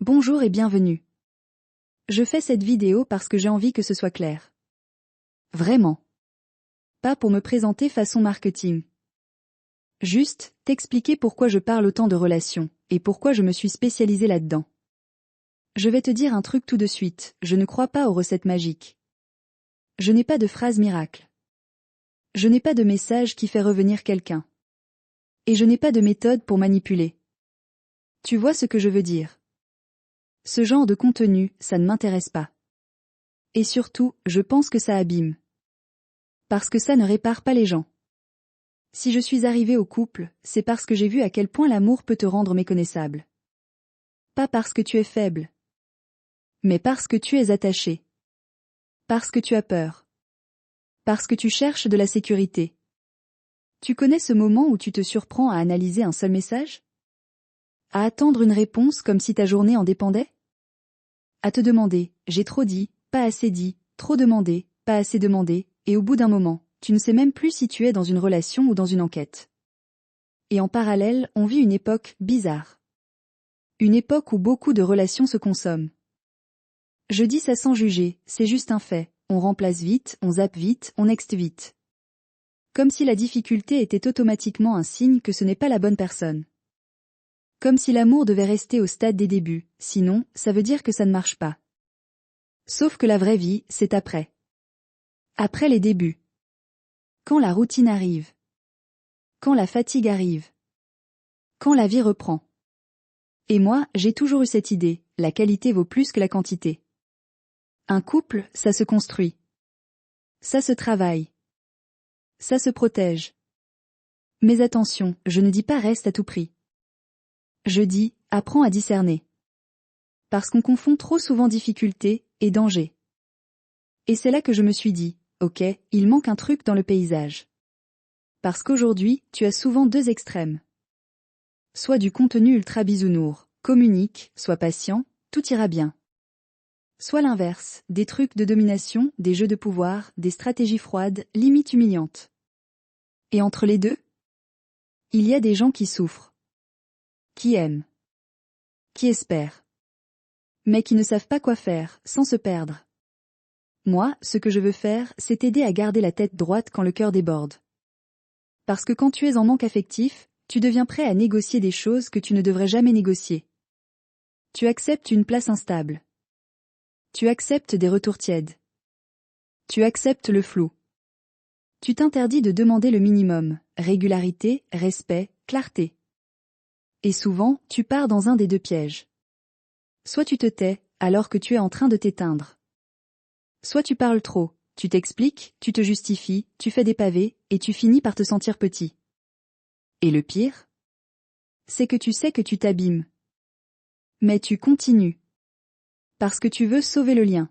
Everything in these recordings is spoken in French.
Bonjour et bienvenue. Je fais cette vidéo parce que j'ai envie que ce soit clair. Vraiment. Pas pour me présenter façon marketing. Juste, t'expliquer pourquoi je parle autant de relations, et pourquoi je me suis spécialisée là-dedans. Je vais te dire un truc tout de suite, je ne crois pas aux recettes magiques. Je n'ai pas de phrase miracle. Je n'ai pas de message qui fait revenir quelqu'un. Et je n'ai pas de méthode pour manipuler. Tu vois ce que je veux dire? Ce genre de contenu, ça ne m'intéresse pas. Et surtout, je pense que ça abîme. Parce que ça ne répare pas les gens. Si je suis arrivée au couple, c'est parce que j'ai vu à quel point l'amour peut te rendre méconnaissable. Pas parce que tu es faible. Mais parce que tu es attaché. Parce que tu as peur. Parce que tu cherches de la sécurité. Tu connais ce moment où tu te surprends à analyser un seul message? À attendre une réponse comme si ta journée en dépendait? À te demander, j'ai trop dit, pas assez dit, trop demandé, pas assez demandé, et au bout d'un moment, tu ne sais même plus si tu es dans une relation ou dans une enquête. Et en parallèle, on vit une époque bizarre. Une époque où beaucoup de relations se consomment. Je dis ça sans juger, c'est juste un fait, on remplace vite, on zappe vite, on nexte vite. Comme si la difficulté était automatiquement un signe que ce n'est pas la bonne personne. Comme si l'amour devait rester au stade des débuts, sinon, ça veut dire que ça ne marche pas. Sauf que la vraie vie, c'est après. Après les débuts. Quand la routine arrive. Quand la fatigue arrive. Quand la vie reprend. Et moi, j'ai toujours eu cette idée, la qualité vaut plus que la quantité. Un couple, ça se construit. Ça se travaille. Ça se protège. Mais attention, je ne dis pas reste à tout prix. Je dis, apprends à discerner. Parce qu'on confond trop souvent difficulté et danger. Et c'est là que je me suis dit, ok, il manque un truc dans le paysage. Parce qu'aujourd'hui, tu as souvent deux extrêmes. Soit du contenu ultra bisounours, communique, sois patient, tout ira bien. Soit l'inverse, des trucs de domination, des jeux de pouvoir, des stratégies froides, limite humiliantes. Et entre les deux, il y a des gens qui souffrent. Qui aiment. Qui espèrent. Mais qui ne savent pas quoi faire, sans se perdre. Moi, ce que je veux faire, c'est t'aider à garder la tête droite quand le cœur déborde. Parce que quand tu es en manque affectif, tu deviens prêt à négocier des choses que tu ne devrais jamais négocier. Tu acceptes une place instable. Tu acceptes des retours tièdes. Tu acceptes le flou. Tu t'interdis de demander le minimum, régularité, respect, clarté. Et souvent, tu pars dans un des deux pièges. Soit tu te tais, alors que tu es en train de t'éteindre. Soit tu parles trop, tu t'expliques, tu te justifies, tu fais des pavés, et tu finis par te sentir petit. Et le pire? C'est que tu sais que tu t'abîmes. Mais tu continues. Parce que tu veux sauver le lien.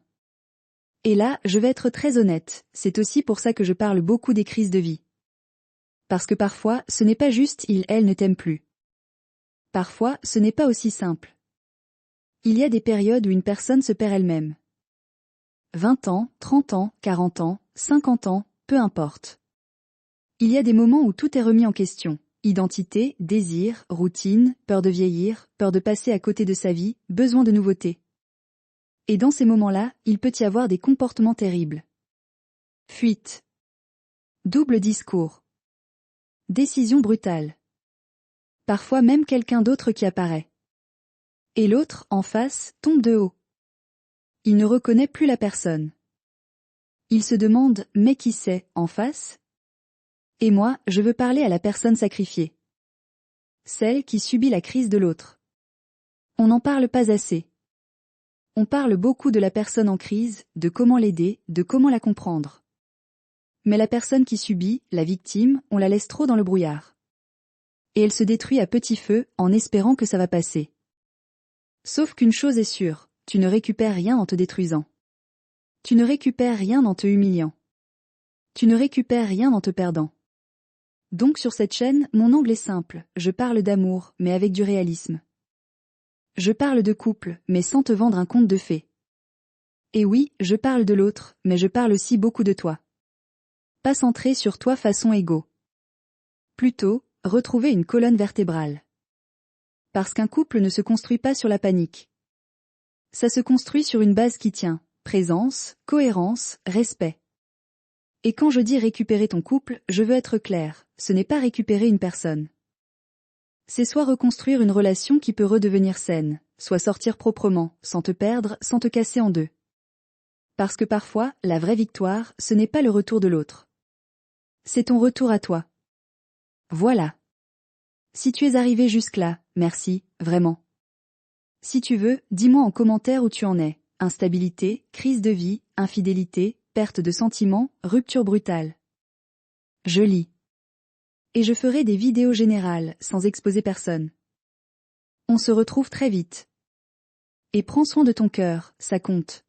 Et là, je vais être très honnête, c'est aussi pour ça que je parle beaucoup des crises de vie. Parce que parfois, ce n'est pas juste elle ne t'aime plus. Parfois, ce n'est pas aussi simple. Il y a des périodes où une personne se perd elle-même. 20 ans, 30 ans, 40 ans, 50 ans, peu importe. Il y a des moments où tout est remis en question. Identité, désir, routine, peur de vieillir, peur de passer à côté de sa vie, besoin de nouveautés. Et dans ces moments-là, il peut y avoir des comportements terribles. Fuite. Double discours. Décision brutale. Parfois même quelqu'un d'autre qui apparaît. Et l'autre, en face, tombe de haut. Il ne reconnaît plus la personne. Il se demande, mais qui c'est, en face? Et moi, je veux parler à la personne sacrifiée. Celle qui subit la crise de l'autre. On n'en parle pas assez. On parle beaucoup de la personne en crise, de comment l'aider, de comment la comprendre. Mais la personne qui subit, la victime, on la laisse trop dans le brouillard. Et elle se détruit à petit feu, en espérant que ça va passer. Sauf qu'une chose est sûre, tu ne récupères rien en te détruisant. Tu ne récupères rien en te humiliant. Tu ne récupères rien en te perdant. Donc sur cette chaîne, mon angle est simple, je parle d'amour, mais avec du réalisme. Je parle de couple, mais sans te vendre un conte de fées. Et oui, je parle de l'autre, mais je parle aussi beaucoup de toi. Pas centré sur toi façon égo. Plutôt, retrouver une colonne vertébrale. Parce qu'un couple ne se construit pas sur la panique. Ça se construit sur une base qui tient, présence, cohérence, respect. Et quand je dis récupérer ton couple, je veux être clair, ce n'est pas récupérer une personne. C'est soit reconstruire une relation qui peut redevenir saine, soit sortir proprement, sans te perdre, sans te casser en deux. Parce que parfois, la vraie victoire, ce n'est pas le retour de l'autre. C'est ton retour à toi. Voilà. Si tu es arrivé jusque-là, merci, vraiment. Si tu veux, dis-moi en commentaire où tu en es. Instabilité, crise de vie, infidélité, perte de sentiments, rupture brutale. Je lis. Et je ferai des vidéos générales, sans exposer personne. On se retrouve très vite. Et prends soin de ton cœur, ça compte.